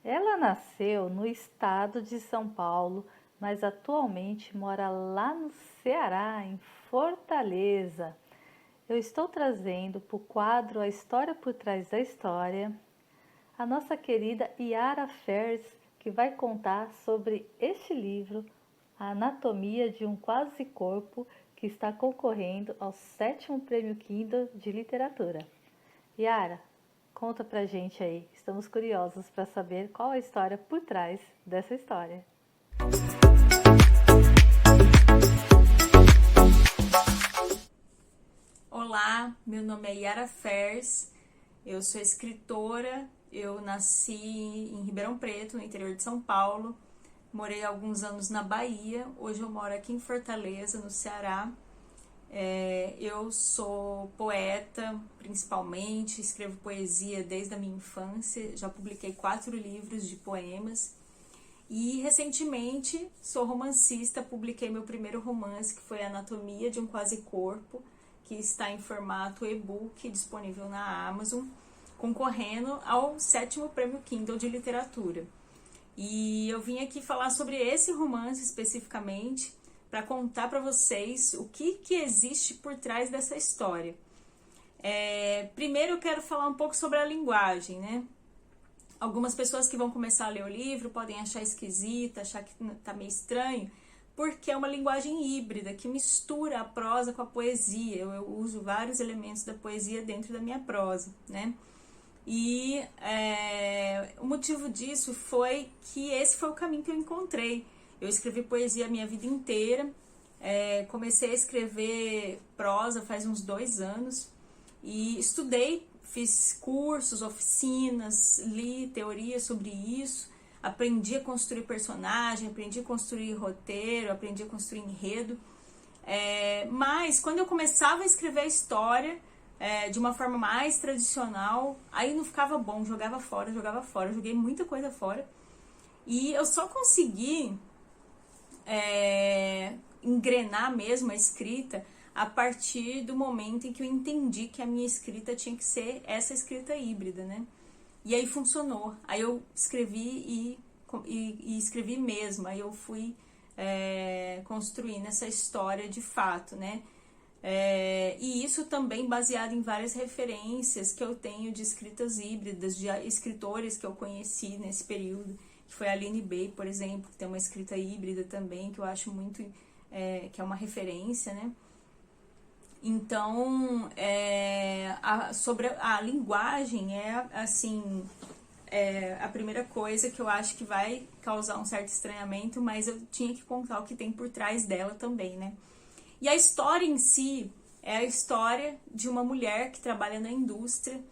Ela nasceu no estado de São Paulo, mas atualmente mora lá no Ceará, em Fortaleza. Eu estou trazendo para o quadro A História por Trás da História a nossa querida Yara Fers, que vai contar sobre este livro, A Anatomia de um Quase Corpo, que está concorrendo ao 7º Prêmio Kindle de Literatura. Yara, conta pra gente aí, estamos curiosos para saber qual a história por trás dessa história. Olá, meu nome é Yara Fers, eu sou escritora, eu nasci em Ribeirão Preto, no interior de São Paulo, morei alguns anos na Bahia, hoje eu moro aqui em Fortaleza, no Ceará. Eu sou poeta, principalmente, escrevo poesia desde a minha infância, já publiquei 4 livros de poemas e recentemente sou romancista, publiquei meu primeiro romance, que foi Anatomia de um Quase Corpo, que está em formato e-book, disponível na Amazon, concorrendo ao 7º Prêmio Kindle de Literatura. E eu vim aqui falar sobre esse romance especificamente, para contar para vocês o que existe por trás dessa história. Primeiro eu quero falar um pouco sobre a linguagem, né? Algumas pessoas que vão começar a ler o livro podem achar esquisita, achar que tá meio estranho, porque é uma linguagem híbrida que mistura a prosa com a poesia. Eu uso vários elementos da poesia dentro da minha prosa, né? E o motivo disso foi que esse foi o caminho que eu encontrei. Eu escrevi poesia a minha vida inteira, comecei a escrever prosa faz uns 2 anos e estudei, fiz cursos, oficinas, li teoria sobre isso, aprendi a construir personagem, aprendi a construir roteiro, aprendi a construir enredo. Mas quando eu começava a escrever a história de uma forma mais tradicional, aí não ficava bom, jogava fora, joguei muita coisa fora. E eu só consegui engrenar mesmo a escrita a partir do momento em que eu entendi que a minha escrita tinha que ser essa escrita híbrida, né? E aí funcionou. Aí eu escrevi e escrevi mesmo. Aí eu fui construindo essa história de fato, né? E isso também baseado em várias referências que eu tenho de escritas híbridas, de escritores que eu conheci nesse período, que foi a Aline Bay, por exemplo, que tem uma escrita híbrida também, que eu acho muito, que é uma referência, né? Então, sobre a linguagem assim, a primeira coisa que eu acho que vai causar um certo estranhamento, mas eu tinha que contar o que tem por trás dela também, né? E a história em si é a história de uma mulher que trabalha na indústria,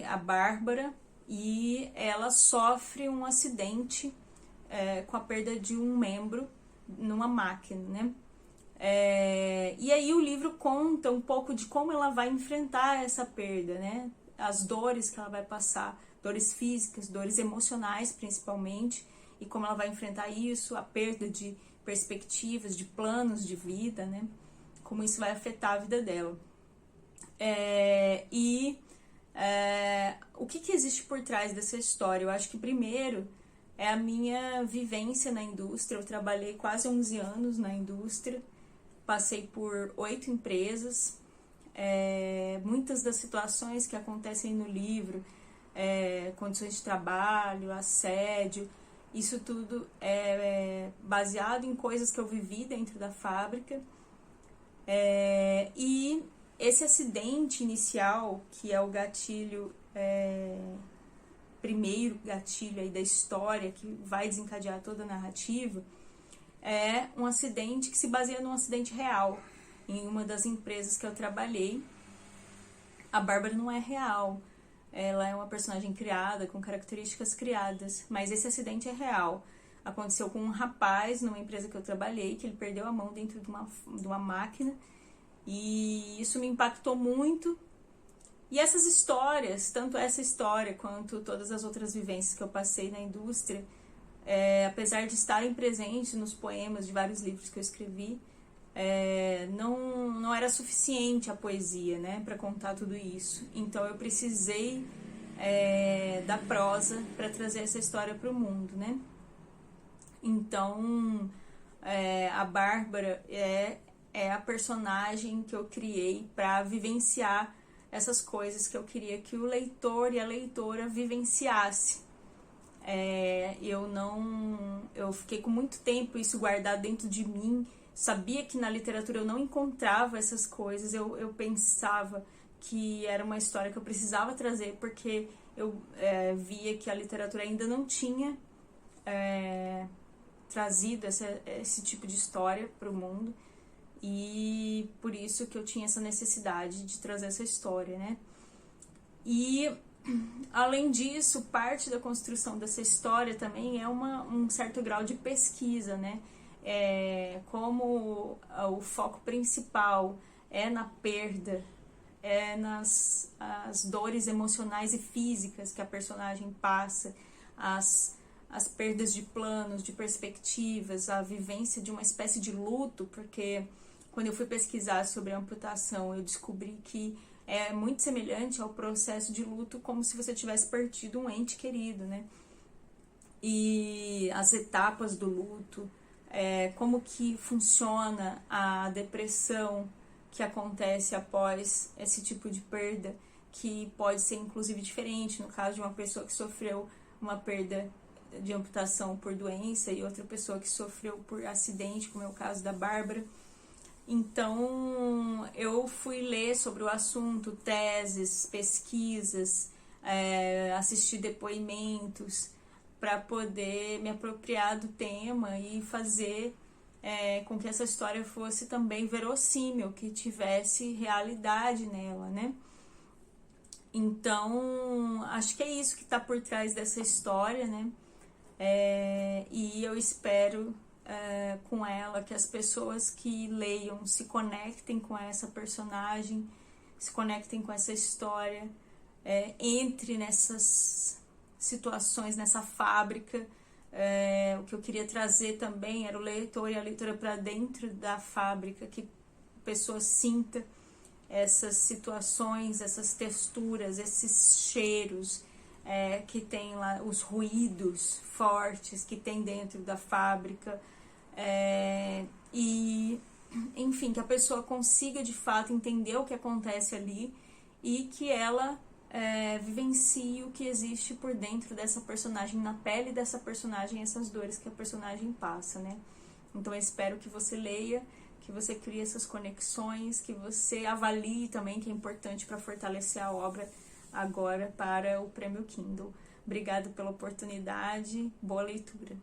a Bárbara, e ela sofre um acidente com a perda de um membro numa máquina, né? E aí o livro conta um pouco de como ela vai enfrentar essa perda, né? As dores que ela vai passar, dores físicas, dores emocionais principalmente, e como ela vai enfrentar isso, a perda de perspectivas, de planos de vida, né? Como isso vai afetar a vida dela. O que existe por trás dessa história? Eu acho que primeiro é a minha vivência na indústria. Eu trabalhei quase 11 anos na indústria, passei por 8 empresas. Muitas das situações que acontecem no livro, condições de trabalho, assédio, isso tudo é baseado em coisas que eu vivi dentro da fábrica. E esse acidente inicial, que é o gatilho, primeiro gatilho aí da história, que vai desencadear toda a narrativa, é um acidente que se baseia num acidente real, em uma das empresas que eu trabalhei. A Bárbara não é real, ela é uma personagem criada, com características criadas, mas esse acidente é real. Aconteceu com um rapaz numa empresa que eu trabalhei, que ele perdeu a mão dentro de uma máquina, e isso me impactou muito. E essas histórias, tanto essa história quanto todas as outras vivências que eu passei na indústria, apesar de estarem presentes nos poemas de vários livros que eu escrevi, não era suficiente a poesia, né, para contar tudo isso. Então eu precisei da prosa para trazer essa história para o mundo, né? Então, a Bárbara é a personagem que eu criei para vivenciar essas coisas que eu queria que o leitor e a leitora vivenciasse. Eu fiquei com muito tempo isso guardado dentro de mim, sabia que na literatura eu não encontrava essas coisas, eu pensava que era uma história que eu precisava trazer, porque eu via que a literatura ainda não tinha trazido esse tipo de história para o mundo, e por isso que eu tinha essa necessidade de trazer essa história, né? E além disso, parte da construção dessa história também é um certo grau de pesquisa, né? Como o foco principal é na perda, nas as dores emocionais e físicas que a personagem passa, as perdas de planos, de perspectivas, a vivência de uma espécie de luto, porque quando eu fui pesquisar sobre a amputação, eu descobri que é muito semelhante ao processo de luto, como se você tivesse perdido um ente querido, né? E as etapas do luto, como que funciona a depressão que acontece após esse tipo de perda, que pode ser inclusive diferente no caso de uma pessoa que sofreu uma perda de amputação por doença e outra pessoa que sofreu por acidente, como é o caso da Bárbara. Então, eu fui ler sobre o assunto, teses, pesquisas, assistir depoimentos, para poder me apropriar do tema e fazer com que essa história fosse também verossímil, que tivesse realidade nela, né? Então, acho que é isso que está por trás dessa história, né? E eu espero com ela que as pessoas que leiam se conectem com essa personagem, se conectem com essa história, entre nessas situações, nessa fábrica. O que eu queria trazer também era o leitor e a leitora para dentro da fábrica, que a pessoa sinta essas situações, essas texturas, esses cheiros, que tem lá, os ruídos fortes que tem dentro da fábrica, e enfim, que a pessoa consiga de fato entender o que acontece ali e que ela vivencie o que existe por dentro dessa personagem, na pele dessa personagem, essas dores que a personagem passa, né? Então eu espero que você leia, que você crie essas conexões, que você avalie também, que é importante para fortalecer a obra agora para o Prêmio Kindle. Obrigada pela oportunidade, boa leitura.